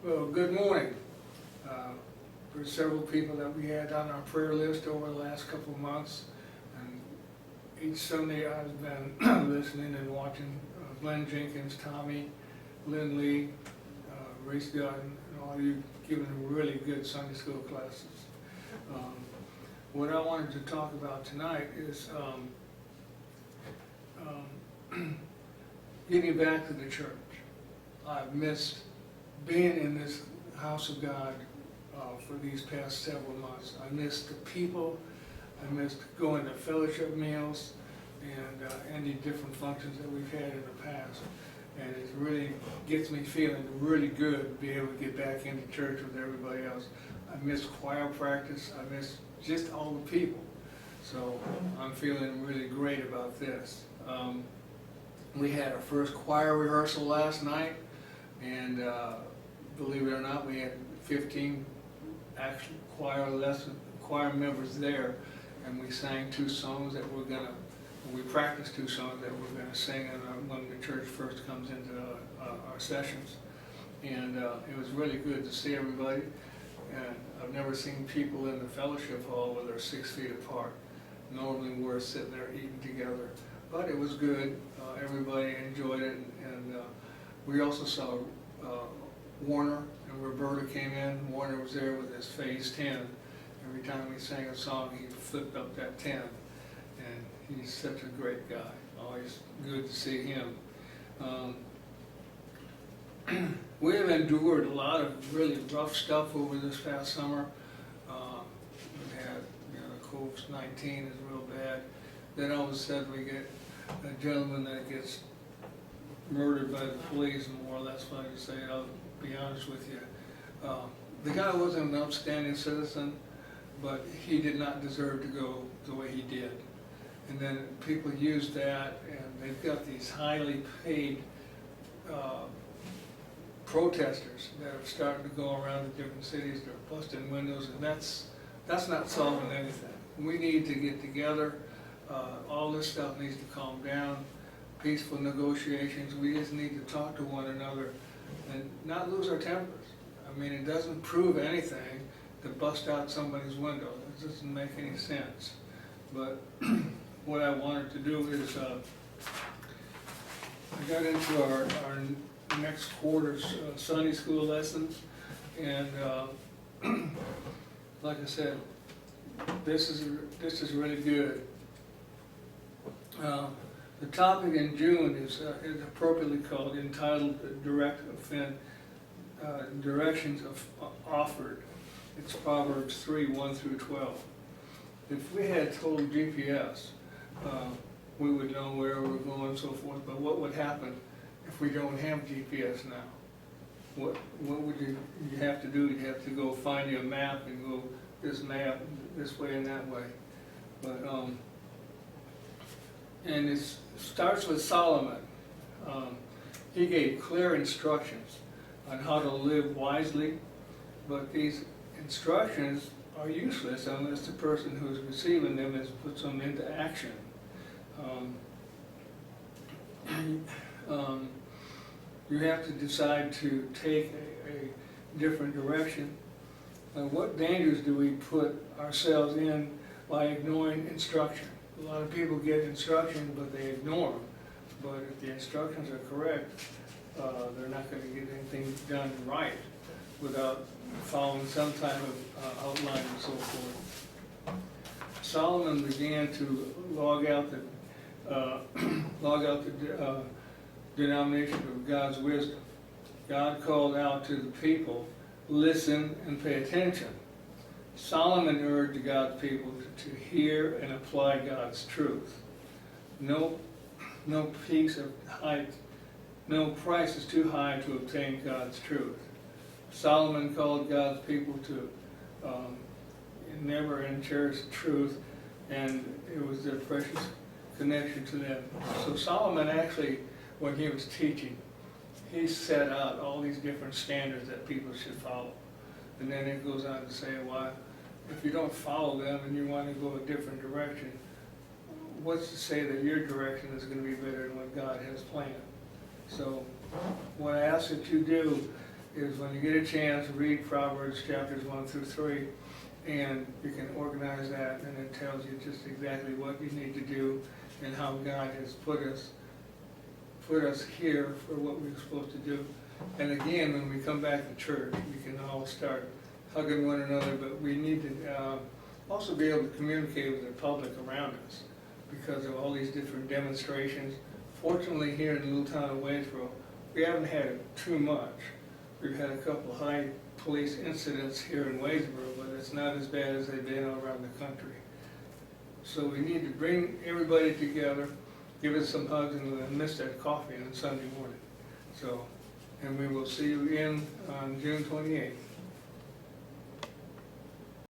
Well, good morning. There's several people that we had on our prayer list over the last couple of months, and each Sunday I've been listening and watching Glenn Jenkins, Tommy, Lynn Lee, Reese Dutton, and all you giving really good Sunday school classes. What I wanted to talk about tonight is getting back to the church. I've missed being in this house of God for these past several months. I missed the people. I missed going to fellowship meals and any different functions that we've had in the past. And it really gets me feeling really good to be able to get back into church with everybody else. I miss choir practice. I miss just all the people. So I'm feeling really great about this. We had our first choir rehearsal last night, and believe it or not, we had 15 actual choir members there, and we sang two songs that we practiced two songs that we're gonna sing when the church first comes into our sessions. And it was really good to see everybody. And I've never seen people in the fellowship hall where they're 6 feet apart. Normally we're sitting there eating together, but it was good. Everybody enjoyed it, and we also saw Warner and Roberta came in. Warner was there with his phase 10. Every time we sang a song, he flipped up that 10, and he's such a great guy. Always good to see him. We have endured a lot of really rough stuff over this past summer. We had, COVID-19 is real bad. Then all of a sudden we get a gentleman that gets murdered by the police, more or less what I say it. I'll be honest with you. The guy wasn't an upstanding citizen, but he did not deserve to go the way he did. And then people use that, and they've got these highly paid protesters that are starting to go around the different cities. They're busting windows, and that's not solving anything. We need to get together. All this stuff needs to calm down. Peaceful negotiations. We just need to talk to one another and not lose our tempers. I mean, it doesn't prove anything to bust out somebody's window. It doesn't make any sense. But what I wanted to do is I got into our next quarter's Sunday school lessons, and like I said, this is really good. The topic in June is appropriately called, entitled Directions Offered. It's Proverbs 3:1-12. If we had total GPS, we would know where we're going and so forth, but what would happen if we don't have GPS now? What would you have to do? You'd have to go find you a map and go this way and that way. But and it starts with Solomon. He gave clear instructions on how to live wisely, but these instructions are useless unless the person who's receiving them has put them into action. You have to decide to take a different direction. What dangers do we put ourselves in by ignoring instruction? A lot of people get instruction, but they ignore them. But if the instructions are correct, they're not going to get anything done right without following some type of outline and so forth. Solomon began to log out the denomination of God's wisdom. God called out to the people, listen and pay attention. Solomon urged God's people to hear and apply God's truth. No price is too high to obtain God's truth. Solomon called God's people to never and cherish truth, and it was their precious connection to them. So Solomon actually, when he was teaching, he set out all these different standards that people should follow. And then it goes on to say, well, if you don't follow them and you want to go a different direction, what's to say that your direction is going to be better than what God has planned? So what I ask that you do is when you get a chance, read Proverbs chapters 1 through 3, and you can organize that, and it tells you just exactly what you need to do and how God has put us here for what we're supposed to do. And again, when we come back to church, we can all start hugging one another, but we need to also be able to communicate with the public around us because of all these different demonstrations. Fortunately, here in the little town of Wadesboro, we haven't had it too much. We've had a couple of high police incidents here in Wadesboro, but it's not as bad as they've been all around the country. So we need to bring everybody together, give us some hugs, and miss that coffee on Sunday morning. So, and we will see you again on June 28th.